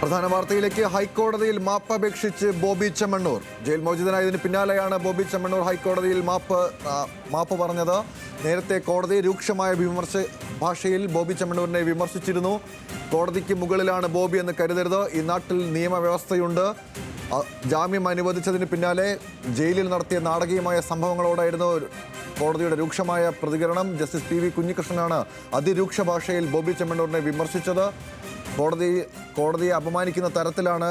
പ്രധാന വാർത്തയിലേക്ക്. ഹൈക്കോടതിയിൽ മാപ്പ് അപേക്ഷിച്ച് ബോബി ചെമ്മണ്ണൂർ. ജയിൽ മോചിതനായതിന് പിന്നാലെയാണ് ബോബി ചെമ്മണ്ണൂർ ഹൈക്കോടതിയിൽ മാപ്പ് പറഞ്ഞത്. നേരത്തെ കോടതി രൂക്ഷമായ ഭാഷയിൽ ബോബി ചെമ്മണ്ണൂരിനെ വിമർശിച്ചിരുന്നു. കോടതിക്ക് മുകളിലാണ് ബോബി എന്ന് കരുതരുത്, ഈ നാട്ടിൽ നിയമവ്യവസ്ഥയുണ്ട്. ജാമ്യം അനുവദിച്ചതിന് പിന്നാലെ ജയിലിൽ നടത്തിയ നാടകീയമായ സംഭവങ്ങളോടായിരുന്നു കോടതിയുടെ രൂക്ഷമായ പ്രതികരണം. ജസ്റ്റിസ് പി വി കുഞ്ഞികൃഷ്ണനാണ് അതിരൂക്ഷ ഭാഷയിൽ ബോബി ചെമ്മണ്ണൂരിനെ വിമർശിച്ചത്. കോടതിയെ അപമാനിക്കുന്ന തരത്തിലാണ്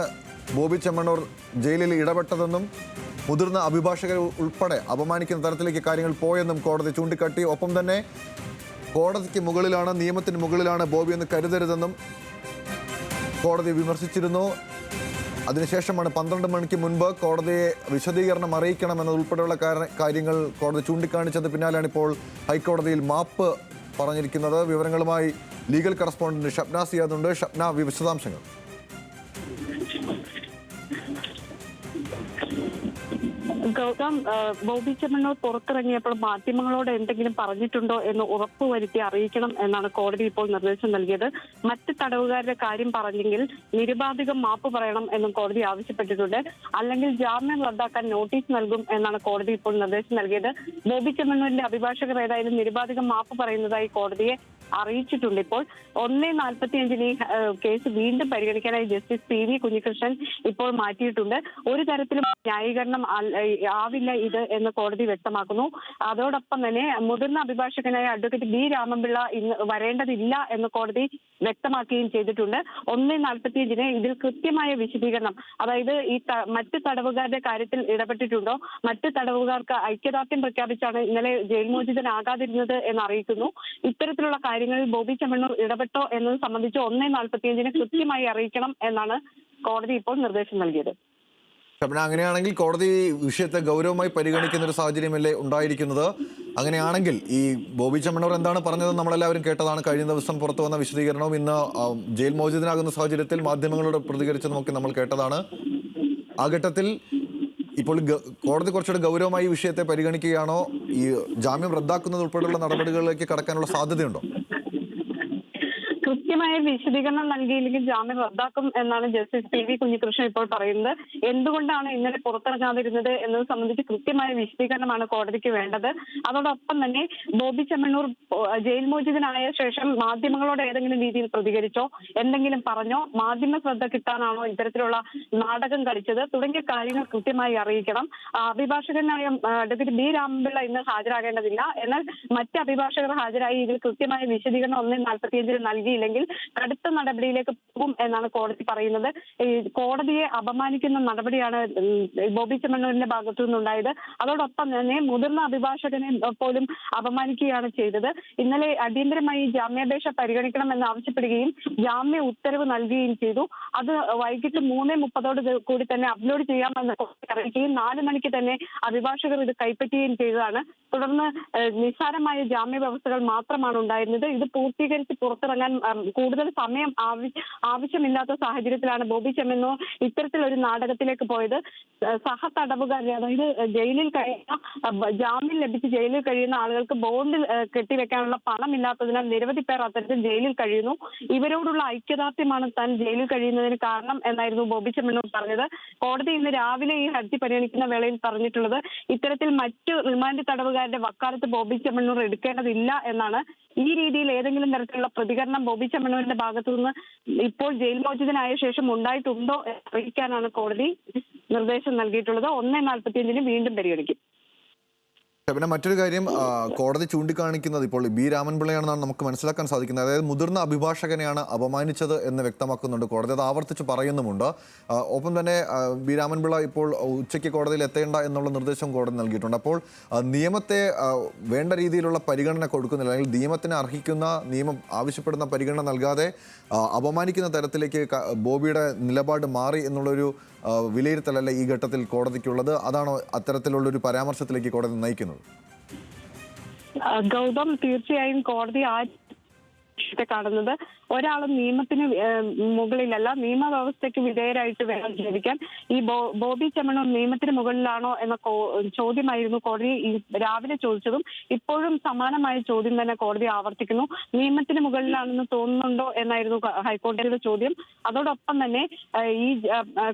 ബോബി ചെമ്മണ്ണൂർ ജയിലിൽ ഇടപെട്ടതെന്നും മുതിർന്ന അഭിഭാഷകർ ഉൾപ്പെടെ അപമാനിക്കുന്ന തരത്തിലേക്ക് കാര്യങ്ങൾ പോയെന്നും കോടതി ചൂണ്ടിക്കാട്ടി. ഒപ്പം തന്നെ കോടതിക്ക് മുകളിലാണ്, നിയമത്തിന് മുകളിലാണ് ബോബി എന്ന് കരുതരുതെന്നും കോടതി വിമർശിച്ചിരുന്നു. അതിനുശേഷമാണ് 12 മണിക്ക് മുൻപ് കോടതിയെ വിശദീകരണം അറിയിക്കണമെന്നതുൾപ്പെടെയുള്ള കാര്യങ്ങൾ കോടതി ചൂണ്ടിക്കാണിച്ചത്. പിന്നാലെയാണ് ഇപ്പോൾ ഹൈക്കോടതിയിൽ മാപ്പ് പറഞ്ഞിരിക്കുന്നത്. വിവരങ്ങളുമായി ലീഗൽ കറസ്പോണ്ടന്റ് ഷബ്ന സിയാദ് ഉണ്ട്. ഷബ്ന, വിശദാംശങ്ങൾ. ഗൗതം, ബോബി ചെമ്മണ്ണൂർ പുറത്തിറങ്ങിയപ്പോൾ മാധ്യമങ്ങളോട് എന്തെങ്കിലും പറഞ്ഞിട്ടുണ്ടോ എന്ന് ഉറപ്പുവരുത്തി അറിയിക്കണം എന്നാണ് കോടതി ഇപ്പോൾ നിർദ്ദേശം നൽകിയത്. മറ്റ് തടവുകാരുടെ കാര്യം പറഞ്ഞെങ്കിൽ നിരുപാധികം മാപ്പ് പറയണം എന്നും കോടതി ആവശ്യപ്പെട്ടിട്ടുണ്ട്. അല്ലെങ്കിൽ ജാമ്യം റദ്ദാക്കാൻ നോട്ടീസ് നൽകും എന്നാണ് കോടതി ഇപ്പോൾ നിർദ്ദേശം നൽകിയത്. ബോബി ചെമ്മണ്ണൂരിന്റെ അഭിഭാഷകർ ഏതായാലും നിരുപാധികം മാപ്പ് പറയുന്നതായി കോടതിയെ അറിയിച്ചിട്ടുണ്ട്. ഇപ്പോൾ 1:45 ഈ കേസ് വീണ്ടും പരിഗണിക്കാനായി ജസ്റ്റിസ് പി വി കുഞ്ഞികൃഷ്ണൻ ഇപ്പോൾ മാറ്റിയിട്ടുണ്ട്. ഒരു തരത്തിലും ന്യായീകരണം ആവില്ല ഇത് എന്ന് കോടതി വ്യക്തമാക്കുന്നു. അതോടൊപ്പം തന്നെ മുതിർന്ന അഭിഭാഷകനായ അഡ്വക്കേറ്റ് ബി രാമൻപിള്ള ഇന്ന് വരേണ്ടതില്ല എന്ന് കോടതി വ്യക്തമാക്കുകയും ചെയ്തിട്ടുണ്ട്. 1:45 ഇതിൽ കൃത്യമായ വിശദീകരണം, അതായത് ഈ മറ്റ് തടവുകാരുടെ കാര്യത്തിൽ ഇടപെട്ടിട്ടുണ്ടോ, മറ്റ് തടവുകാർക്ക് ഐക്യദാർഢ്യം പ്രഖ്യാപിച്ചാണ് ഇന്നലെ ജയിൽ മോചിതനാകാതിരുന്നത് എന്ന് അറിയിക്കുന്നു. ഇത്തരത്തിലുള്ള കാര്യങ്ങളിൽ ബോബി ചെമ്മണ്ണൂർ ഇടപെട്ടോ എന്നത് സംബന്ധിച്ച് 1:45 കൃത്യമായി അറിയിക്കണം എന്നാണ് കോടതി ഇപ്പോൾ നിർദ്ദേശം നൽകിയത്. അങ്ങനെയാണെങ്കിൽ കോടതി വിഷയത്തെ ഗൗരവമായി പരിഗണിക്കുന്ന ഒരു സാഹചര്യമല്ലേ ഉണ്ടായിരിക്കുന്നത്? അങ്ങനെയാണെങ്കിൽ ഈ ബോബി ചെമ്മണ്ണൂർ എന്താണ് പറഞ്ഞത് നമ്മളെല്ലാവരും കേട്ടതാണ്. കഴിഞ്ഞ ദിവസം പുറത്തു വന്ന വിശദീകരണവും ഇന്ന് ജയിൽ മോചിതനാകുന്ന സാഹചര്യത്തിൽ മാധ്യമങ്ങളോട് പ്രതികരിച്ചതുമൊക്കെ നമ്മൾ കേട്ടതാണ്. ആ ഘട്ടത്തിൽ ഇപ്പോൾ കോടതി കുറച്ചുകൂടെ ഗൗരവമായി ഈ വിഷയത്തെ പരിഗണിക്കുകയാണോ? ഈ ജാമ്യം റദ്ദാക്കുന്നത് ഉൾപ്പെടെയുള്ള നടപടികളിലേക്ക് കടക്കാനുള്ള സാധ്യതയുണ്ടോ? കൃത്യമായ വിശദീകരണം നൽകിയില്ലെങ്കിൽ ജാമ്യം റദ്ദാക്കും എന്നാണ് ജസ്റ്റിസ് പി വി കുഞ്ഞികൃഷ്ണൻ ഇപ്പോൾ പറയുന്നത്. എന്തുകൊണ്ടാണ് ഇന്നലെ പുറത്തിറങ്ങാതിരുന്നത് എന്നത് സംബന്ധിച്ച് കൃത്യമായ വിശദീകരണമാണ് കോടതിക്ക് വേണ്ടത്. അതോടൊപ്പം തന്നെ ബോബി ചെമ്മണ്ണൂർ ജയിൽ മോചിതനായ ശേഷം മാധ്യമങ്ങളോട് ഏതെങ്കിലും രീതിയിൽ പ്രതികരിച്ചോ, എന്തെങ്കിലും പറഞ്ഞോ, മാധ്യമ ശ്രദ്ധ കിട്ടാനാണോ ഇത്തരത്തിലുള്ള നാടകം കളിച്ചത് തുടങ്ങിയ കാര്യങ്ങൾ കൃത്യമായി അറിയിക്കണം. അഭിഭാഷകനായ അഡ്വക്കേറ്റ് ബി രാമൻപിള്ള ഇന്ന് ഹാജരാകേണ്ടതില്ല. എന്നാൽ മറ്റ് അഭിഭാഷകർ ഹാജരായി ഇതിൽ കൃത്യമായ വിശദീകരണം 1:45 നൽകിയില്ലെങ്കിൽ കടുത്ത നടപടിയിലേക്ക് പോകും എന്നാണ് കോടതി പറയുന്നത്. ഈ കോടതിയെ അപമാനിക്കുന്ന നടപടിയാണ് ബോബി ചെമ്മണ്ണൂരിന്റെ ഭാഗത്തു നിന്നുണ്ടായത്. അതോടൊപ്പം തന്നെ മുതിർന്ന അഭിഭാഷകനെ പോലും അപമാനിക്കുകയാണ് ചെയ്തത്. ഇന്നലെ അടിയന്തരമായി ജാമ്യാപേക്ഷ പരിഗണിക്കണമെന്ന് ആവശ്യപ്പെടുകയും ജാമ്യ ഉത്തരവ് നൽകുകയും ചെയ്തു. അത് വൈകിട്ട് 3:30 കൂടി തന്നെ അപ്ലോഡ് ചെയ്യാമെന്ന് അറിയിക്കുകയും 4 മണിക്ക് തന്നെ അഭിഭാഷകർ ഇത് കൈപ്പറ്റുകയും ചെയ്തതാണ്. തുടർന്ന് നിസ്സാരമായ ജാമ്യ വ്യവസ്ഥകൾ മാത്രമാണ് ഉണ്ടായിരുന്നത്. ഇത് പൂർത്തീകരിച്ച് പുറത്തിറങ്ങാൻ കൂടുതൽ സമയം ആവശ്യമില്ലാത്ത സാഹചര്യത്തിലാണ് ബോബി ചെമ്മണ്ണൂർ ഇത്തരത്തിലൊരു നാടകത്തിലേക്ക് പോയത്. സഹ തടവുകാരെ, അതായത് ജയിലിൽ കഴിയുന്ന, ജാമ്യം ലഭിച്ച് ജയിലിൽ കഴിയുന്ന ആളുകൾക്ക് ബോണ്ടിൽ കെട്ടിവെക്കാനുള്ള പണമില്ലാത്തതിനാൽ നിരവധി പേർ അത്തരത്തിൽ ജയിലിൽ കഴിയുന്നു. ഇവരോടുള്ള ഐക്യദാർഢ്യമാണ് താൻ ജയിലിൽ കഴിയുന്നതിന് കാരണം എന്നായിരുന്നു ബോബി ചെമ്മണ്ണൂർ പറഞ്ഞത്. കോടതി ഇന്ന് രാവിലെ ഈ ഹർജി പരിഗണിക്കുന്ന വേളയിൽ പറഞ്ഞിട്ടുള്ളത് ഇത്തരത്തിൽ മറ്റു റിമാൻഡ് തടവുകാരുടെ വക്കാലത്ത് ബോബി ചെമ്മണ്ണൂർ എടുക്കേണ്ടതില്ല എന്നാണ്. ഈ രീതിയിൽ ഏതെങ്കിലും തരത്തിലുള്ള പ്രതികരണം ബോബി ചെമ്മണ്ണൂരിന്റെ ഭാഗത്തു നിന്ന് ഇപ്പോൾ ജയിൽ മോചിതനായ ശേഷം ഉണ്ടായിട്ടുണ്ടോ എന്ന് അറിയിക്കാനാണ് കോടതി നിർദ്ദേശം നൽകിയിട്ടുള്ളത്. 1:45 വീണ്ടും പരിഗണിക്കും. പിന്നെ മറ്റൊരു കാര്യം കോടതി ചൂണ്ടിക്കാണിക്കുന്നത് ഇപ്പോൾ ബി രാമൻപിള്ളയാണെന്നാണ് നമുക്ക് മനസ്സിലാക്കാൻ സാധിക്കുന്നത്. അതായത് മുതിർന്ന അഭിഭാഷകനെയാണ് അപമാനിച്ചത് എന്ന് വ്യക്തമാക്കുന്നുണ്ട് കോടതി. അത് ആവർത്തിച്ച് പറയുന്നുമുണ്ട്. ഒപ്പം തന്നെ ബി രാമൻപിള്ള ഇപ്പോൾ ഉച്ചയ്ക്ക് കോടതിയിൽ എത്തേണ്ട എന്നുള്ള നിർദ്ദേശവും കോടതി നൽകിയിട്ടുണ്ട്. അപ്പോൾ നിയമത്തെ വേണ്ട രീതിയിലുള്ള പരിഗണന കൊടുക്കുന്നില്ല, അല്ലെങ്കിൽ നിയമത്തിന് അർഹിക്കുന്ന, നിയമം ആവശ്യപ്പെടുന്ന പരിഗണന നൽകാതെ അപമാനിക്കുന്ന തരത്തിലേക്ക് ബോബിയുടെ നിലപാട് മാറി എന്നുള്ളൊരു വിലയിരുത്തലല്ല ഈ ഘട്ടത്തിൽ കോടതിക്കുള്ളത്. അതാണോ അത്തരത്തിലുള്ളൊരു പരാമർശത്തിലേക്ക് കോടതി നയിക്കുന്നത്? ഗൗതം, തീർച്ചയായും കോടതി കാണുന്നത്. ഒരാളും നിയമത്തിന് മുകളിലല്ല, നിയമവ്യവസ്ഥയ്ക്ക് വിധേയരായിട്ട് വേണം ജീവിക്കാൻ. ഈ ബോബി ചെമ്മണ്ണൂർ നിയമത്തിന് മുകളിലാണോ എന്ന ചോദ്യമായിരുന്നു കോടതി രാവിലെ ചോദിച്ചതും ഇപ്പോഴും സമാനമായ ചോദ്യം തന്നെ കോടതി ആവർത്തിക്കുന്നു. നിയമത്തിന് മുകളിലാണെന്ന് തോന്നുന്നുണ്ടോ എന്നായിരുന്നു ഹൈക്കോടതിയുടെ ചോദ്യം. അതോടൊപ്പം തന്നെ ഈ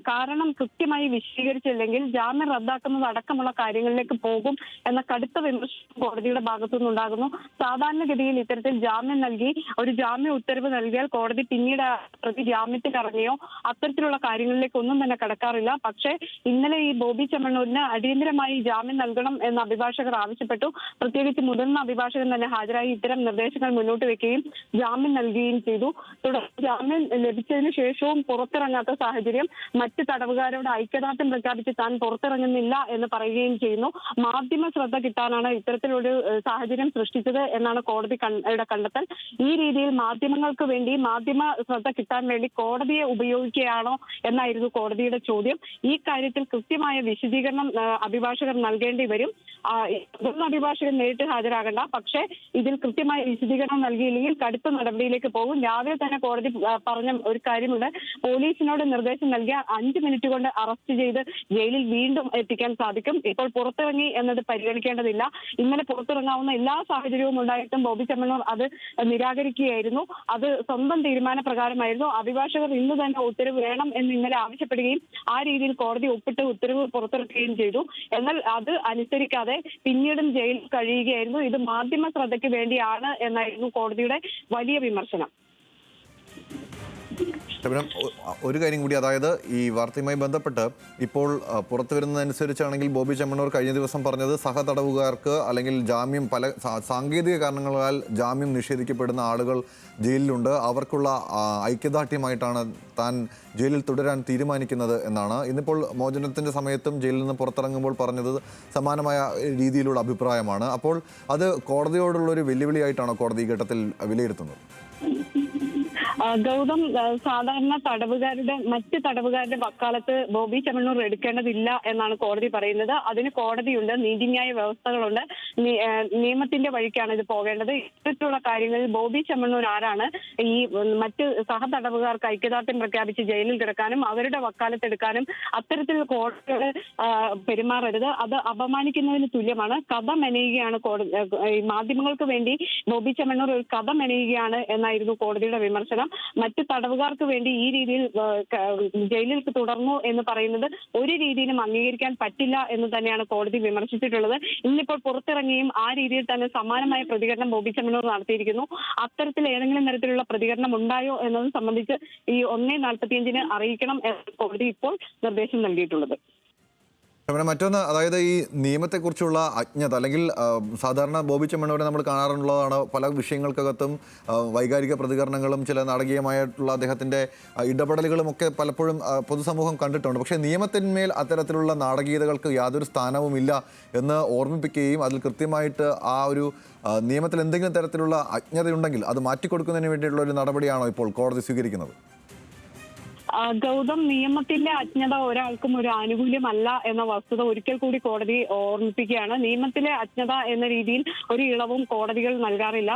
കാരണം കൃത്യമായി വിശദീകരിച്ചില്ലെങ്കിൽ ജാമ്യം റദ്ദാക്കുന്നത് അടക്കമുള്ള കാര്യങ്ങളിലേക്ക് പോകും എന്ന കടുത്ത വിമർശനം കോടതിയുടെ ഭാഗത്തുനിന്നുണ്ടാകുന്നു. സാധാരണഗതിയിൽ ഇത്തരത്തിൽ ജാമ്യം നൽകി ഒരു ജാമ്യ ഉത്തരവ് നൽകിയാൽ കോടതി പിന്നീട് പ്രതി ജാമ്യത്തിൽ ഇറങ്ങിയോ അത്തരത്തിലുള്ള കാര്യങ്ങളിലേക്ക് ഒന്നും തന്നെ കടക്കാറില്ല. പക്ഷേ ഇന്നലെ ഈ ബോബി ചെമ്മണ്ണൂരിന് അടിയന്തരമായി ജാമ്യം നൽകണം എന്ന് അഭിഭാഷകർ ആവശ്യപ്പെട്ടു. പ്രത്യേകിച്ച് മുതിർന്ന അഭിഭാഷകൻ തന്നെ ഹാജരായി ഇത്തരം നിർദ്ദേശങ്ങൾ മുന്നോട്ട് വെക്കുകയും ജാമ്യം നൽകുകയും ചെയ്തു. തുടർന്ന് ജാമ്യം ലഭിച്ചതിന് ശേഷവും പുറത്തിറങ്ങാത്ത സാഹചര്യം, മറ്റ് തടവുകാരോട് ഐക്യദാർഢ്യം പ്രഖ്യാപിച്ച് താൻ പുറത്തിറങ്ങുന്നില്ല എന്ന് പറയുകയും ചെയ്യുന്നു. മാധ്യമ ശ്രദ്ധ കിട്ടാനാണ് ഇത്തരത്തിലൊരു സാഹചര്യം സൃഷ്ടിച്ചത് എന്നാണ് കോടതിയുടെ കണ്ടെത്തൽ. ഈ രീതിയിൽ മാധ്യമങ്ങൾക്ക് വേണ്ടി, മാധ്യമ ശ്രദ്ധ കിട്ടാൻ വേണ്ടി കോടതിയെ ഉപയോഗിക്കുകയാണോ എന്നായിരുന്നു കോടതിയുടെ ചോദ്യം. ഈ കാര്യത്തിൽ കൃത്യമായ വിശദീകരണം അഭിഭാഷകർ നൽകേണ്ടി വരും. മുതിർന്ന അഭിഭാഷകൻ നേരിട്ട് ഹാജരാകണ്ട, പക്ഷേ ഇതിൽ കൃത്യമായ വിശദീകരണം നൽകിയില്ലെങ്കിൽ കടുത്ത നടപടിയിലേക്ക് പോകും. രാവിലെ തന്നെ കോടതി പറഞ്ഞ ഒരു കാര്യമുണ്ട്, പോലീസിനോട് നിർദ്ദേശം നൽകിയ 5 മിനിറ്റ് കൊണ്ട് അറസ്റ്റ് ചെയ്ത് ജയിലിൽ വീണ്ടും എത്തിക്കാൻ സാധിക്കും. ഇപ്പോൾ പുറത്തിറങ്ങി എന്നത് പരിഗണിക്കേണ്ടതില്ല. ഇന്നലെ പുറത്തിറങ്ങാവുന്ന എല്ലാ സാഹചര്യവും ഉണ്ടായിട്ടും ബോബി ചെമ്മണ്ണൂർ അത് നിരാകരിക്കുകയായിരുന്നു. അത് സ്വന്തം തീരുമാനപ്രകാരമായിരുന്നു. അഭിഭാഷകർ ഇന്ന് തന്നെ ഉത്തരവ് വേണം എന്ന് ഇന്നലെ ആവശ്യപ്പെടുകയും ആ രീതിയിൽ കോടതി ഒപ്പിട്ട് ഉത്തരവ് പുറത്തിറക്കുകയും ചെയ്തു. എന്നാൽ അത് അനുസരിക്കാതെ പിന്നീടും ജയിലിൽ കഴിയുകയായിരുന്നു. ഇത് മാധ്യമ ശ്രദ്ധയ്ക്ക് വേണ്ടിയാണ് എന്നായിരുന്നു കോടതിയുടെ വലിയ വിമർശനം. ഒരു കാര്യം കൂടി, അതായത് ഈ വാർത്തയുമായി ബന്ധപ്പെട്ട് ഇപ്പോൾ പുറത്തു വരുന്നതനുസരിച്ചാണെങ്കിൽ ബോബി ചെമ്മണ്ണൂർ കഴിഞ്ഞ ദിവസം പറഞ്ഞത് സഹതടവുകാർക്ക് അല്ലെങ്കിൽ ജാമ്യം പല സാങ്കേതിക കാരണങ്ങളാൽ ജാമ്യം നിഷേധിക്കപ്പെടുന്ന ആളുകൾ ജയിലിലുണ്ട്, അവർക്കുള്ള ഐക്യദാർഢ്യമായിട്ടാണ് താൻ ജയിലിൽ തുടരാൻ തീരുമാനിക്കുന്നത് എന്നാണ്. ഇന്നിപ്പോൾ മോചനത്തിൻ്റെ സമയത്തും ജയിലിൽ നിന്ന് പുറത്തിറങ്ങുമ്പോൾ പറഞ്ഞത് സമാനമായ രീതിയിലുള്ള അഭിപ്രായമാണ്. അപ്പോൾ അത് കോടതിയോടുള്ളൊരു വെല്ലുവിളിയായിട്ടാണോ കോടതി ഈ ഘട്ടത്തിൽ വിലയിരുത്തുന്നത്? ഗൗതം, സാധാരണ മറ്റ് തടവുകാരുടെ വക്കാലത്ത് ബോബി ചെമ്മണ്ണൂർ എടുക്കേണ്ടതില്ല എന്നാണ് കോടതി പറയുന്നത്. അതിന് കോടതിയുണ്ട്, നീതിന്യായ വ്യവസ്ഥകളുണ്ട്, നിയമത്തിന്റെ വഴിക്കാണ് ഇത് പോകേണ്ടത്. ഇത്തരത്തിലുള്ള കാര്യങ്ങളിൽ ബോബി ചെമ്മണ്ണൂർ ആരാണ് ഈ മറ്റ് സഹതടവുകാർക്ക് ഐക്യദാർഢ്യം പ്രഖ്യാപിച്ച് ജയിലിൽ കിടക്കാനും അവരുടെ വക്കാലത്തെടുക്കാനും അത്തരത്തിൽ കോടതികൾ പെരുമാറരുത്. അത് അപമാനിക്കുന്നതിന് തുല്യമാണ്. കഥ മെനയുകയാണ് മാധ്യമങ്ങൾക്ക് വേണ്ടി ബോബി ചെമ്മണ്ണൂർ ഒരു കഥ മെനയുകയാണ് എന്നായിരുന്നു കോടതിയുടെ വിമർശനം. മറ്റ് തടവുകാർക്ക് വേണ്ടി ഈ രീതിയിൽ ജയിലിൽ തുടർന്നു എന്ന് പറയുന്നത് ഒരു രീതിയിലും അംഗീകരിക്കാൻ പറ്റില്ല എന്ന് തന്നെയാണ് കോടതി വിമർശിച്ചിട്ടുള്ളത്. ഇന്നിപ്പോൾ പുറത്തിറങ്ങിയും ആ രീതിയിൽ തന്നെ സമാനമായ പ്രതികരണം ബോബി ചെമ്മണ്ണൂർ നടത്തിയിരിക്കുന്നു. അത്തരത്തിൽ ഏതെങ്കിലും തരത്തിലുള്ള പ്രതികരണം ഉണ്ടായോ എന്നത് സംബന്ധിച്ച് ഈ 1:45 അറിയിക്കണം എന്ന് കോടതി ഇപ്പോൾ നിർദ്ദേശം നൽകിയിട്ടുള്ളത്. മറ്റൊന്ന്, അതായത് ഈ നിയമത്തെക്കുറിച്ചുള്ള അജ്ഞത, അല്ലെങ്കിൽ സാധാരണ ബോബി ചെമ്മണ്ണൂരെ നമ്മൾ കാണാറുള്ളതാണ് പല വിഷയങ്ങൾക്കകത്തും വൈകാരിക പ്രതികരണങ്ങളും ചില നാടകീയമായിട്ടുള്ള അദ്ദേഹത്തിൻ്റെ ഇടപെടലുകളും ഒക്കെ പലപ്പോഴും പൊതുസമൂഹം കണ്ടിട്ടുണ്ട്. പക്ഷേ നിയമത്തിന്മേൽ അത്തരത്തിലുള്ള നാടകീയതകൾക്ക് യാതൊരു സ്ഥാനവുമില്ല എന്ന് ഓർമ്മിപ്പിക്കുകയും അതിൽ കൃത്യമായിട്ട് ആ ഒരു നിയമത്തിൽ എന്തെങ്കിലും തരത്തിലുള്ള അജ്ഞതയുണ്ടെങ്കിൽ അത് മാറ്റിക്കൊടുക്കുന്നതിന് വേണ്ടിയിട്ടുള്ള ഒരു നടപടിയാണോ ഇപ്പോൾ കോടതി സ്വീകരിക്കുന്നത്? ഗൗതം, നിയമത്തിന്റെ അജ്ഞത ഒരാൾക്കും ഒരു ആനുകൂല്യമല്ല എന്ന വസ്തുത ഒരിക്കൽ കൂടി കോടതി ഓർമ്മിപ്പിക്കുകയാണ്. നിയമത്തിലെ അജ്ഞത എന്ന രീതിയിൽ ഒരു ഇളവും കോടതികൾ നൽകാറില്ല.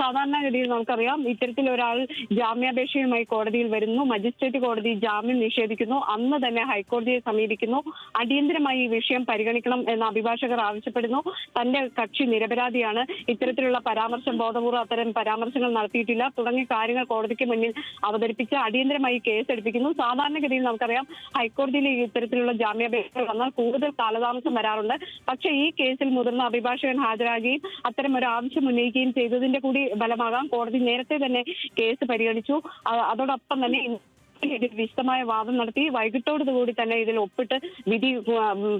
സാധാരണഗതിയിൽ നമുക്കറിയാം, ഇത്തരത്തിൽ ഒരാൾ ജാമ്യാപേക്ഷയുമായി കോടതിയിൽ വരുന്നു, മജിസ്ട്രേറ്റ് കോടതി ജാമ്യം നിഷേധിക്കുന്നു, അന്ന് തന്നെ ഹൈക്കോടതിയെ സമീപിക്കുന്നു, അടിയന്തരമായി ഈ വിഷയം പരിഗണിക്കണം എന്ന് അഭിഭാഷകർ ആവശ്യപ്പെടുന്നു. തന്റെ കക്ഷി നിരപരാധിയാണ്, ഇത്തരത്തിലുള്ള പരാമർശം ബോധപൂർവ്വം അത്തരം പരാമർശങ്ങൾ നടത്തിയിട്ടില്ല തുടങ്ങിയ കാര്യങ്ങൾ കോടതിക്ക് മുന്നിൽ അവതരിപ്പിച്ച് അടിയന്തരമായി കേസ് സാധാരണഗതിയിൽ നമുക്കറിയാം, ഹൈക്കോടതിയിൽ ഇത്തരത്തിലുള്ള ജാമ്യാപേക്ഷകൾ വന്നാൽ കൂടുതൽ കാലതാമസം വരാറുണ്ട്. പക്ഷേ ഈ കേസിൽ മുതിർന്ന അഭിഭാഷകൻ ഹാജരാകുകയും അത്തരം ഒരു ആവശ്യം ഉന്നയിക്കുകയും ചെയ്തതിന്റെ കൂടി ഫലമാകാം കോടതി നേരത്തെ തന്നെ കേസ് പരിഗണിച്ചു. അതോടൊപ്പം തന്നെ വിശദമായ വാദം നടത്തി വൈകിട്ടോടുകൂടി തന്നെ ഇതിൽ ഒപ്പിട്ട്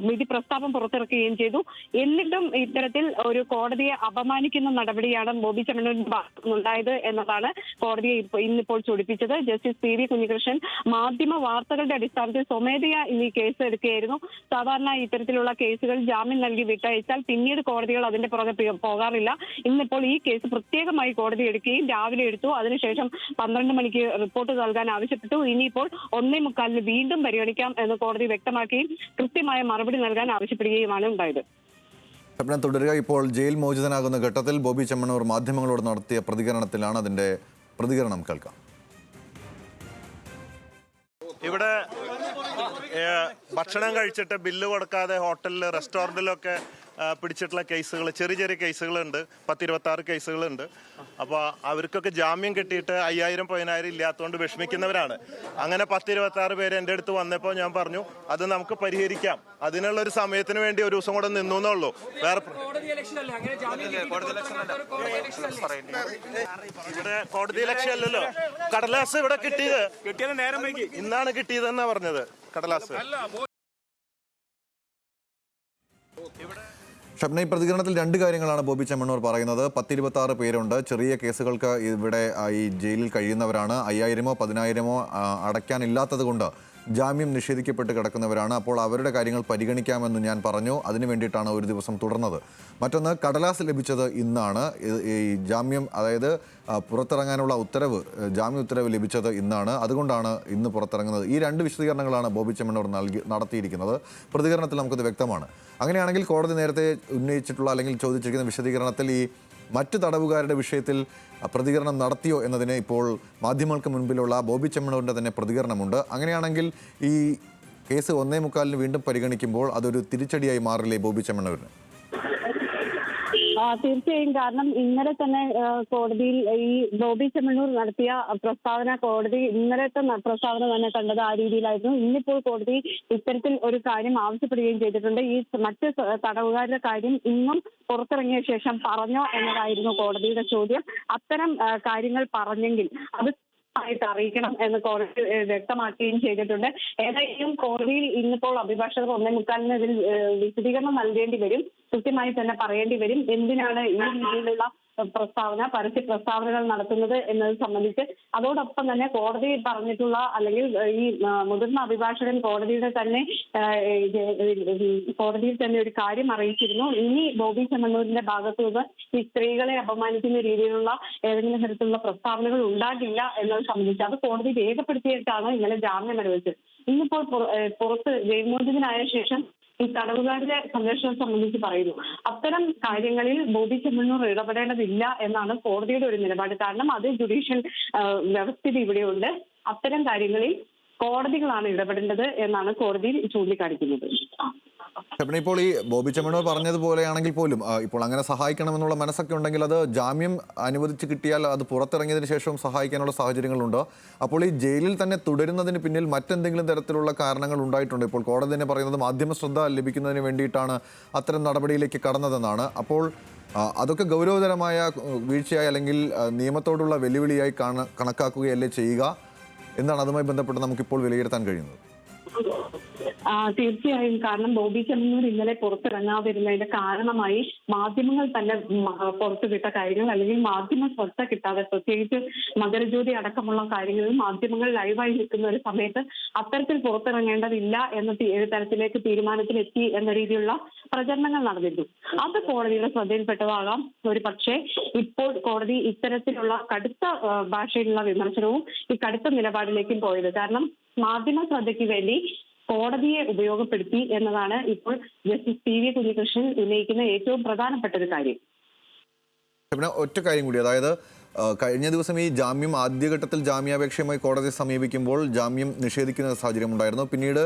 വിധി പ്രസ്താവം പുറത്തിറക്കുകയും ചെയ്തു. എന്നിട്ടും ഇത്തരത്തിൽ ഒരു കോടതിയെ അപമാനിക്കുന്ന നടപടിയാണ് ബോബി ചെമ്മണ്ണൂരിന്റെ ഭാഗത്തുനിന്നുണ്ടായത് എന്നതാണ് കോടതിയെ ഇന്നിപ്പോൾ ചൂണ്ടിപ്പിച്ചത്. ജസ്റ്റിസ് പി വി കുഞ്ഞികൃഷ്ണൻ മാധ്യമ വാർത്തകളുടെ അടിസ്ഥാനത്തിൽ സ്വമേധയാ ഇന്ന് ഈ കേസ് എടുക്കുകയായിരുന്നു. സാധാരണ ഇത്തരത്തിലുള്ള കേസുകൾ ജാമ്യം നൽകി വിട്ടയച്ചാൽ പിന്നീട് കോടതികൾ അതിന്റെ പുറകെ പോകാറില്ല. ഇന്നിപ്പോൾ ഈ കേസ് പ്രത്യേകമായി കോടതി എടുക്കുകയും രാവിലെ എടുത്തു. അതിനുശേഷം 12 മണിക്ക് റിപ്പോർട്ട് നൽകാൻ ആവശ്യപ്പെട്ടു. ഇനിയിപ്പോൾ 1:45 വീണ്ടും പരിഗണിക്കാം എന്ന് കോടതി വ്യക്തമാക്കുകയും കൃത്യമായ മറുപടി നൽകാൻ ആവശ്യപ്പെടുകയുമാണ് ഉണ്ടായത്. സ്വപ്നം തുടരുക. ഇപ്പോൾ ജയിൽ മോചിതനാകുന്ന ഘട്ടത്തിൽ ബോബി ചെമ്മണ്ണൂർ മാധ്യമങ്ങളോട് നടത്തിയ പ്രതികരണത്തിലാണ്. അതിൻ്റെ പ്രതികരണം കേൾക്കാം. ഇവിടെ ഭക്ഷണം കഴിച്ചിട്ട് ബില്ല് കൊടുക്കാതെ ഹോട്ടലിൽ റെസ്റ്റോറൻറ്റിലൊക്കെ പിടിച്ചിട്ടുള്ള കേസുകൾ, ചെറിയ ചെറിയ കേസുകളുണ്ട്. 10-26 കേസുകളുണ്ട്. അപ്പോൾ അവർക്കൊക്കെ ജാമ്യം കിട്ടിയിട്ട് 5000-10000 ഇല്ലാത്തതുകൊണ്ട് വിഷമിക്കുന്നവരാണ്. അങ്ങനെ 10-26 പേര് എൻ്റെ അടുത്ത് വന്നപ്പോൾ ഞാൻ പറഞ്ഞു അത് നമുക്ക് പരിഹരിക്കാം, അതിനുള്ളൊരു സമയത്തിന് വേണ്ടി ഒരു ദിവസം കൂടെ നിന്നു എന്നുള്ളൂ. വേറെ ഇവിടെ കോടതി ഇലക്ഷൻ അല്ലല്ലോ. കടലാസ് ഇവിടെ കിട്ടിയത് നേരം വൈകി, ഇന്നാണ് കിട്ടിയതെന്നാ പറഞ്ഞത് കടലാസ്. ഷബ്ന, ഈ പ്രതികരണത്തിൽ രണ്ട് കാര്യങ്ങളാണ് ബോബി ചെമ്മണ്ണൂർ പറയുന്നത്. 10-26 പേരുണ്ട്. ചെറിയ കേസുകൾക്ക് ഇവിടെ ഈ ജയിലിൽ കഴിയുന്നവരാണ്. 5000-10000 അടയ്ക്കാനില്ലാത്തത് കൊണ്ട് ജാമ്യം നിഷേധിക്കപ്പെട്ട് കിടക്കുന്നവരാണ്. അപ്പോൾ അവരുടെ കാര്യങ്ങൾ പരിഗണിക്കാമെന്ന് ഞാൻ പറഞ്ഞു. അതിനു വേണ്ടിയിട്ടാണ് ഒരു ദിവസം തുടർന്നത്. മറ്റൊന്ന്, കടലാസ് ലഭിച്ചത് ഇന്നാണ്. ഈ ജാമ്യം, അതായത് പുറത്തിറങ്ങാനുള്ള ഉത്തരവ്, ജാമ്യ ഉത്തരവ് ലഭിച്ചത് ഇന്നാണ്. അതുകൊണ്ടാണ് ഇന്ന് പുറത്തിറങ്ങുന്നത്. ഈ രണ്ട് വിശദീകരണങ്ങളാണ് ബോബി ചെമ്മണ്ണൂർ നടത്തിയിരിക്കുന്നത്. പ്രതികരണത്തിൽ നമുക്കത് വ്യക്തമാണ്. അങ്ങനെയാണെങ്കിൽ കോടതി നേരത്തെ ഉന്നയിച്ചിട്ടുള്ള അല്ലെങ്കിൽ ചോദിച്ചിരിക്കുന്ന വിശദീകരണത്തിൽ ഈ മറ്റ് തടവുകാരുടെ വിഷയത്തിൽ പ്രതികരണം നടത്തിയോ എന്നതിന് ഇപ്പോൾ മാധ്യമങ്ങൾക്ക് മുൻപിലുള്ള ബോബി ചെമ്മണ്ണൂരിൻ്റെ തന്നെ പ്രതികരണമുണ്ട്. അങ്ങനെയാണെങ്കിൽ ഈ കേസ് 1:45 വീണ്ടും പരിഗണിക്കുമ്പോൾ അതൊരു തിരിച്ചടിയായി മാറില്ലേ ബോബി ചെമ്മണ്ണൂരിന്? തീർച്ചയായും. കാരണം ഇന്നലെ തന്നെ കോടതിയിൽ ഈ ബോബി ചെമ്മണ്ണൂർ നടത്തിയ പ്രസ്താവന, കോടതി ഇന്നലത്തെ പ്രസ്താവന തന്നെ കണ്ടത് ആ രീതിയിലായിരുന്നു. ഇന്നിപ്പോൾ കോടതി ഇത്തരത്തിൽ ഒരു കാര്യം ആവശ്യപ്പെടുകയും ചെയ്തിട്ടുണ്ട്. ഈ മറ്റ് തടവുകാരുടെ കാര്യം ഇന്നും പുറത്തിറങ്ങിയ ശേഷം പറഞ്ഞോ എന്നതായിരുന്നു കോടതിയുടെ ചോദ്യം. അത്തരം കാര്യങ്ങൾ പറഞ്ഞെങ്കിൽ അത് ആയിട്ട് അറിയിക്കണം എന്ന് കോടതി വ്യക്തമാക്കുകയും ചെയ്തിട്ടുണ്ട്. ഏതായാലും കോടതിയിൽ ഇന്നിപ്പോൾ അഭിഭാഷകർ 1:45 ഇതിൽ വിശദീകരണം നൽകേണ്ടി വരും. കൃത്യമായി തന്നെ പറയേണ്ടി വരും എന്തിനാണ് ഈ രീതിയിലുള്ള പരസ്യ പ്രസ്താവനകൾ നടത്തുന്നത് എന്നത് സംബന്ധിച്ച്. അതോടൊപ്പം തന്നെ കോടതി പറഞ്ഞിട്ടുള്ള അല്ലെങ്കിൽ ഈ മുതിർന്ന അഭിഭാഷകൻ കോടതിയിൽ തന്നെ ഒരു കാര്യം അറിയിച്ചിരുന്നു. ഇനി ബോബി ചെമ്മണ്ണൂരിന്റെ ഭാഗത്തു നിന്ന് ഈ സ്ത്രീകളെ അപമാനിക്കുന്ന രീതിയിലുള്ള ഏതെങ്കിലും തരത്തിലുള്ള പ്രസ്താവനകൾ ഉണ്ടാകില്ല എന്നത് സംബന്ധിച്ച് അത് കോടതി രേഖപ്പെടുത്തിയിട്ടാണ് ഇന്നലെ ജാമ്യം അനുവദിച്ചത്. ഇന്നിപ്പോൾ പുറത്ത് ജയിൽമോചിതനായ ശേഷം ഈ തടവുകാരുടെ സംരക്ഷണം സംബന്ധിച്ച് പറയുന്നു. അത്തരം കാര്യങ്ങളിൽ ബോബി ചെമ്മണ്ണൂർ ഇടപെടേണ്ടതില്ല എന്നാണ് കോടതിയുടെ ഒരു നിലപാട്. കാരണം അത് ജുഡീഷ്യൽ വ്യവസ്ഥിതി ഇവിടെയുണ്ട്. അത്തരം കാര്യങ്ങളിൽ കോടതികളാണ് ഇടപെടേണ്ടത് എന്നാണ് കോടതി ചൂണ്ടിക്കാണിക്കുന്നത്. ഇപ്പോൾ ഈ ബോബി ചെമ്മണ്ണൂർ പറഞ്ഞതുപോലെയാണെങ്കിൽ പോലും ഇപ്പോൾ അങ്ങനെ സഹായിക്കണമെന്നുള്ള മനസ്സൊക്കെ ഉണ്ടെങ്കിൽ അത് ജാമ്യം അനുവദിച്ച് കിട്ടിയാൽ അത് പുറത്തിറങ്ങിയതിന് ശേഷവും സഹായിക്കാനുള്ള സാഹചര്യങ്ങളുണ്ട്. അപ്പോൾ ഈ ജയിലിൽ തന്നെ തുടരുന്നതിന് പിന്നിൽ മറ്റെന്തെങ്കിലും തരത്തിലുള്ള കാരണങ്ങൾ ഉണ്ടായിട്ടുണ്ട്? ഇപ്പോൾ കോടതി തന്നെ പറയുന്നത് മാധ്യമ ശ്രദ്ധ ലഭിക്കുന്നതിന് വേണ്ടിയിട്ടാണ് അത്തരം നടപടിയിലേക്ക് കടന്നതെന്നാണ്. അപ്പോൾ അതൊക്കെ ഗൗരവതരമായ വീഴ്ചയായി അല്ലെങ്കിൽ നിയമത്തോടുള്ള വെല്ലുവിളിയായി കണക്കാക്കുകയല്ലേ ചെയ്യുക എന്നാണ് അതുമായി ബന്ധപ്പെട്ട് നമുക്കിപ്പോൾ വിലയിരുത്താൻ കഴിയുന്നത്. തീർച്ചയായും. കാരണം ബോബി ചെമ്മണ്ണൂർ ഇന്നലെ പുറത്തിറങ്ങാതിരുന്നതിന്റെ കാരണമായി മാധ്യമങ്ങൾ തന്നെ പുറത്തുവിട്ട കാര്യങ്ങൾ അല്ലെങ്കിൽ മാധ്യമ ശ്രദ്ധ കിട്ടാതെ, പ്രത്യേകിച്ച് മകരജ്യോതി അടക്കമുള്ള കാര്യങ്ങളിൽ മാധ്യമങ്ങൾ ലൈവായി നിൽക്കുന്ന ഒരു സമയത്ത് അത്തരത്തിൽ പുറത്തിറങ്ങേണ്ടതില്ല എന്ന തരത്തിലേക്ക് തീരുമാനത്തിലെത്തി എന്ന രീതിയിലുള്ള പ്രചരണങ്ങൾ നടന്നിരുന്നു. അത് കോടതിയുടെ ശ്രദ്ധയിൽപ്പെട്ടതാകാം ഒരു പക്ഷേ. ഇപ്പോൾ കോടതി ഇത്തരത്തിലുള്ള കടുത്ത ഭാഷയിലുള്ള വിമർശനവും ഈ കടുത്ത നിലപാടിലേക്കും പോയത്. കാരണം മാധ്യമ ശ്രദ്ധയ്ക്ക് വേണ്ടി കോടതിയെ ഉപയോഗപ്പെടുത്തി എന്നതാണ് ഇപ്പോൾ ജസ്റ്റിസ് PV കുഞ്ഞികൃഷ്ണൻ ഉന്നയിക്കുന്ന ഏറ്റവും പ്രധാനപ്പെട്ട ഒരു കാര്യം. ഒറ്റ കാര്യം കൂടി, അതായത് കഴിഞ്ഞ ദിവസം ഈ ജാമ്യം ആദ്യഘട്ടത്തിൽ ജാമ്യാപേക്ഷയുമായി കോടതിയെ സമീപിക്കുമ്പോൾ ജാമ്യം നിഷേധിക്കുന്ന സാഹചര്യം ഉണ്ടായിരുന്നു. പിന്നീട്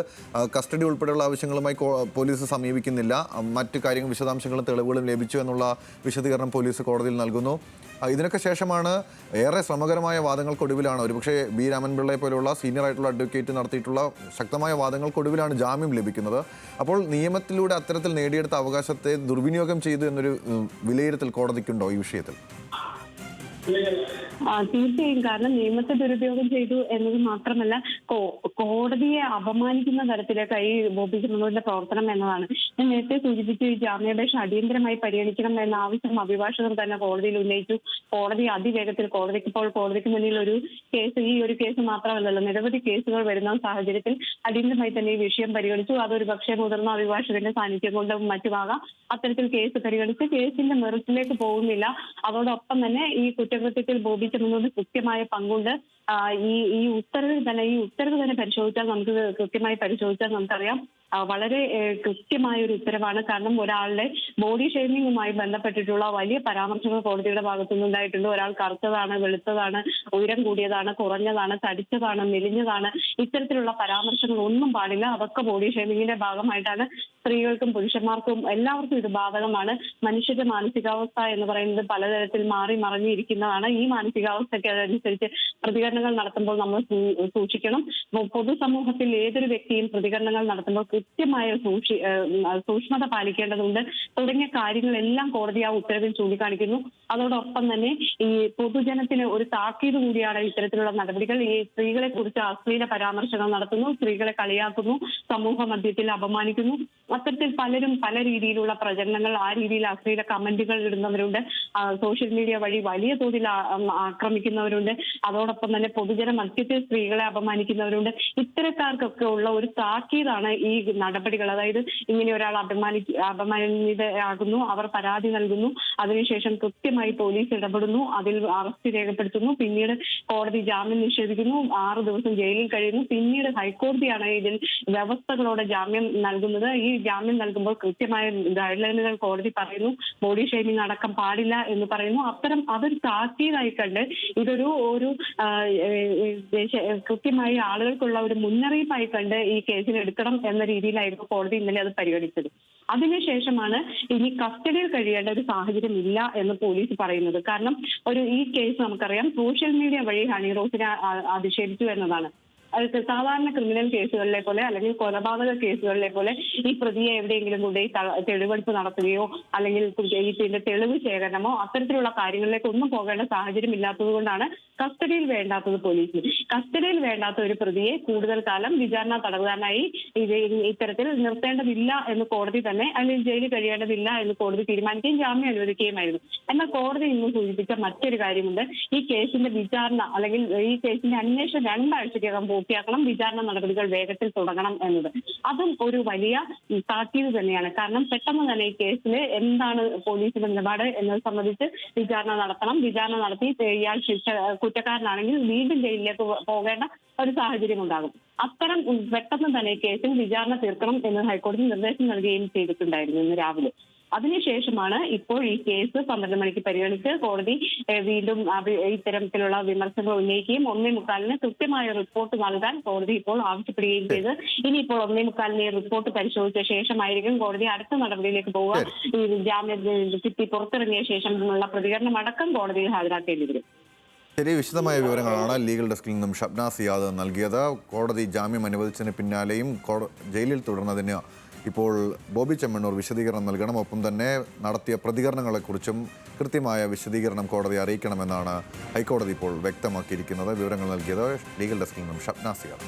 കസ്റ്റഡി ഉൾപ്പെടെയുള്ള ആവശ്യങ്ങളുമായി പോലീസ് സമീപിക്കുന്നില്ല. മറ്റ് കാര്യങ്ങൾ, വിശദാംശങ്ങളും തെളിവുകളും ലഭിച്ചു എന്നുള്ള വിശദീകരണം പോലീസ് കോടതിയിൽ നൽകുന്നു. ഇതിനൊക്കെ ശേഷമാണ് ഏറെ ശ്രമകരമായ വാദങ്ങൾക്കൊടുവിലാണ്, ഒരുപക്ഷെ B രാമൻപിള്ളയെ പോലുള്ള സീനിയർ ആയിട്ടുള്ള അഡ്വക്കേറ്റ് നടത്തിയിട്ടുള്ള ശക്തമായ വാദങ്ങൾക്കൊടുവിലാണ് ജാമ്യം ലഭിക്കുന്നത്. അപ്പോൾ നിയമത്തിലൂടെ അത്തരത്തിൽ നേടിയെടുത്ത അവകാശത്തെ ദുർവിനിയോഗം ചെയ്തു എന്നൊരു വിലയിരുത്തൽ കോടതിക്കുണ്ടോ ഈ വിഷയത്തിൽ? തീർച്ചയായും. കാരണം നിയമത്തെ ദുരുപയോഗം ചെയ്തു എന്നത് മാത്രമല്ല കോടതിയെ അപമാനിക്കുന്ന തരത്തിലേക്കായി ബോബി ചെമ്മണ്ണൂരിന്റെ പ്രവർത്തനം എന്നതാണ്. ഞാൻ നേരത്തെ സൂചിപ്പിച്ചു, ഈ ജാമ്യാപേക്ഷ അടിയന്തരമായി പരിഗണിക്കണം എന്ന ആവശ്യം അഭിഭാഷകർ തന്നെ കോടതിയിൽ ഉന്നയിച്ചു. കോടതി അതിവേഗത്തിൽ കോടതിക്ക് മുന്നിൽ ഒരു കേസ്, ഈ ഒരു കേസ് മാത്രമല്ലല്ലോ നിരവധി കേസുകൾ വരുന്ന സാഹചര്യത്തിൽ അടിയന്തരമായി തന്നെ ഈ വിഷയം പരിഗണിച്ചു. അതൊരു പക്ഷേ മുതിർന്ന അഭിഭാഷകന്റെ സാന്നിധ്യം കൊണ്ടും മറ്റുമാകാം അത്തരത്തിൽ കേസ് പരിഗണിച്ച് കേസിന്റെ മെറിറ്റിലേക്ക് പോകുന്നില്ല. അതോടൊപ്പം തന്നെ ഈ കുറ്റകൃത്യത്തിൽ ബോബി ചെമ്മണ്ണൂരിന് കൃത്യമായ പങ്കുണ്ട് ഈ ഉത്തരവ് തന്നെ പരിശോധിച്ചാൽ നമുക്ക് കൃത്യമായി പരിശോധിച്ചാൽ നമുക്കറിയാം വളരെ കൃത്യമായ ഒരു ഉത്തരവാണ്. കാരണം ഒരാളുടെ ബോഡി ഷേമിങ്ങുമായി ബന്ധപ്പെട്ടിട്ടുള്ള വലിയ പരാമർശങ്ങൾ കോടതിയുടെ ഭാഗത്തുനിന്നുണ്ടായിട്ടുണ്ട്. ഒരാൾ കറുത്തതാണ്, വെളുത്തതാണ്, ഉയരം കൂടിയതാണ്, കുറഞ്ഞതാണ്, തടിച്ചതാണ്, മെലിഞ്ഞതാണ്, ഇത്തരത്തിലുള്ള പരാമർശങ്ങൾ ഒന്നും പാടില്ല. അതൊക്കെ ബോഡി ഷേമിങ്ങിന്റെ ഭാഗമായിട്ടാണ്. സ്ത്രീകൾക്കും പുരുഷന്മാർക്കും എല്ലാവർക്കും ഇത് ബാധകമാണ്. മനുഷ്യന്റെ മാനസികാവസ്ഥ എന്ന് പറയുന്നത് പലതരത്തിൽ മാറി മറിഞ്ഞിരിക്കുന്നതാണ്. ഈ മാനസികാവസ്ഥയ്ക്ക് അതനുസരിച്ച് പ്രതികരണങ്ങൾ നടത്തുമ്പോൾ നമ്മൾ സൂക്ഷിക്കണം. പൊതുസമൂഹത്തിൽ ഏതൊരു വ്യക്തിയും പ്രതികരണങ്ങൾ നടത്തുമ്പോൾ കൃത്യമായ സൂക്ഷ്മത പാലിക്കേണ്ടതുണ്ട് തുടങ്ങിയ കാര്യങ്ങളെല്ലാം കോടതി ആ ഉത്തരവിൽ ചൂണ്ടിക്കാണിക്കുന്നു. അതോടൊപ്പം തന്നെ ഈ പൊതുജനത്തിന് ഒരു താക്കീത് കൂടിയാണ് ഇത്തരത്തിലുള്ള നടപടികൾ. ഈ സ്ത്രീകളെ കുറിച്ച് അശ്ലീല പരാമർശങ്ങൾ നടത്തുന്നു, സ്ത്രീകളെ കളിയാക്കുന്നു, സമൂഹ മധ്യത്തിൽ അപമാനിക്കുന്നു. അത്തരത്തിൽ പലരും പല രീതിയിലുള്ള പ്രചരണങ്ങൾ, ആ രീതിയിൽ അശ്ലീല കമന്റുകൾ ഇടുന്നവരുണ്ട്. സോഷ്യൽ മീഡിയ വഴി വലിയ തോതിൽ ആക്രമിക്കുന്നവരുണ്ട്. അതോടൊപ്പം തന്നെ പൊതുജന മധ്യത്തിൽ സ്ത്രീകളെ അപമാനിക്കുന്നവരുണ്ട്. ഇത്തരക്കാർക്കൊക്കെ ഉള്ള ഒരു താക്കീതാണ് ഈ നടപടികൾ. അതായത് ഇങ്ങനെ ഒരാൾ അപമാനിതയാകുന്നു, അവർ പരാതി നൽകുന്നു, അതിനുശേഷം കൃത്യമായി പോലീസ് ഇടപെടുന്നു, അതിൽ അറസ്റ്റ് രേഖപ്പെടുത്തുന്നു, പിന്നീട് കോടതി ജാമ്യം നിഷേധിക്കുന്നു, 6 ദിവസം ജയിലിൽ കഴിയുന്നു. പിന്നീട് ഹൈക്കോടതിയാണ് ഇതിൽ വ്യവസ്ഥകളോടെ ജാമ്യം നൽകുന്നത്. ഈ ജാമ്യം നൽകുമ്പോൾ കൃത്യമായ ഗൈഡ് ലൈനുകൾ കോടതി പറയുന്നു. ബോഡി ഷേമിംഗ് അടക്കം പാടില്ല എന്ന് പറയുന്നു. അതൊരു താക്കീതായി കണ്ട് ഇതൊരു കൃത്യമായി ആളുകൾക്കുള്ള ഒരു മുന്നറിയിപ്പായി കണ്ട് ഈ കേസിൽ എടുക്കണം എന്ന രീതിയിലായിരുന്നു കോടതി ഇന്നലെ അത് പരിഗണിച്ചത്. അതിനുശേഷമാണ് ഇനി കസ്റ്റഡിയിൽ കഴിയേണ്ട ഒരു സാഹചര്യം ഇല്ല എന്ന് പോലീസ് പറയുന്നത്. കാരണം ഈ കേസ് നമുക്കറിയാം സോഷ്യൽ മീഡിയ വഴി ഹണി റോസിനെ അധിക്ഷേപിച്ചു എന്നതാണ്. സാധാരണ ക്രിമിനൽ കേസുകളിലെ പോലെ അല്ലെങ്കിൽ കൊലപാതക കേസുകളിലെ പോലെ ഈ പ്രതിയെ എവിടെയെങ്കിലും കൊണ്ടുപോയി തെളിവെടുപ്പ് നടത്തുകയോ അല്ലെങ്കിൽ ഇതിന്റെ തെളിവ് ശേഖരണമോ അത്തരത്തിലുള്ള കാര്യങ്ങളിലേക്ക് ഒന്നും പോകേണ്ട സാഹചര്യം ഇല്ലാത്തത് കൊണ്ടാണ് കസ്റ്റഡിയിൽ വേണ്ടാത്തത് പോലീസിന്. കസ്റ്റഡിയിൽ വേണ്ടാത്ത ഒരു പ്രതിയെ കൂടുതൽ കാലം വിചാരണ തടവുകാരനായി ഇത്തരത്തിൽ നിർത്തേണ്ടതില്ല എന്ന് കോടതി തന്നെ, അല്ലെങ്കിൽ ജയിലിൽ കഴിയേണ്ടതില്ല എന്ന് കോടതി തീരുമാനിക്കുകയും ജാമ്യം അനുവദിക്കുകയുമായിരുന്നു. എന്നാൽ കോടതി ഇന്ന് സൂചിപ്പിച്ച മറ്റൊരു കാര്യമുണ്ട്. ഈ കേസിന്റെ വിചാരണ അല്ലെങ്കിൽ ഈ കേസിന്റെ അന്വേഷണം 2 ആഴ്ചയ്ക്കകം പൂർത്തിയാക്കണം, വിചാരണ നടപടികൾ വേഗത്തിൽ തുടങ്ങണം എന്നത്. അതും ഒരു വലിയ താക്കീത് തന്നെയാണ്. കാരണം പെട്ടെന്ന് തന്നെ ഈ കേസിൽ എന്താണ് പോലീസിന്റെ നിലപാട് എന്നത് സംബന്ധിച്ച് വിചാരണ നടത്തണം. വിചാരണ നടത്തി ഇയാൾ കുറ്റക്കാരനാണെങ്കിൽ വീണ്ടും ജയിലിലേക്ക് പോകേണ്ട ഒരു സാഹചര്യം ഉണ്ടാകും. അത്തരം പെട്ടെന്ന് തന്നെ കേസിൽ വിചാരണ തീർക്കണം എന്ന് ഹൈക്കോടതി നിർദ്ദേശം നൽകുകയും ചെയ്തിട്ടുണ്ടായിരുന്നു ഇന്ന് രാവിലെ. അതിനുശേഷമാണ് ഇപ്പോൾ ഈ കേസ് 12 മണിക്ക് പരിഗണിച്ച് കോടതി വീണ്ടും ഇത്തരത്തിലുള്ള വിമർശനങ്ങൾ ഉന്നയിക്കുകയും 1:45 കൃത്യമായ റിപ്പോർട്ട് നൽകാൻ കോടതി ഇപ്പോൾ ആവശ്യപ്പെടുകയും ചെയ്ത് ഇനിയിപ്പോൾ 1:45 റിപ്പോർട്ട് പരിശോധിച്ച ശേഷമായിരിക്കും കോടതി അടുത്ത നടപടിയിലേക്ക് പോവുക. ഈ ജാമ്യം കിട്ടി പുറത്തിറങ്ങിയ ശേഷമുള്ള പ്രതികരണം അടക്കം കോടതിയിൽ ഹാജരാക്കേണ്ടി വരും. ശരി, വിശദമായ വിവരങ്ങളാണ് ലീഗൽ ഡെസ്കിൽ നിന്നും ഷബ്നാസ് സിയാദ് നൽകിയത്. കോടതി ജാമ്യം അനുവദിച്ചതിന് പിന്നാലെയും ജയിലിൽ തുടർന്നതിന് ഇപ്പോൾ ബോബി ചെമ്മണ്ണൂർ വിശദീകരണം നൽകണം. ഒപ്പം തന്നെ നടത്തിയ പ്രതികരണങ്ങളെക്കുറിച്ചും കൃത്യമായ വിശദീകരണം കോടതി അറിയിക്കണമെന്നാണ് ഹൈക്കോടതി ഇപ്പോൾ വ്യക്തമാക്കിയിരിക്കുന്നത്. വിവരങ്ങൾ നൽകിയത് ലീഗൽ ഡെസ്കിൽ നിന്നും ഷബ്നാസ് സിയാദ്.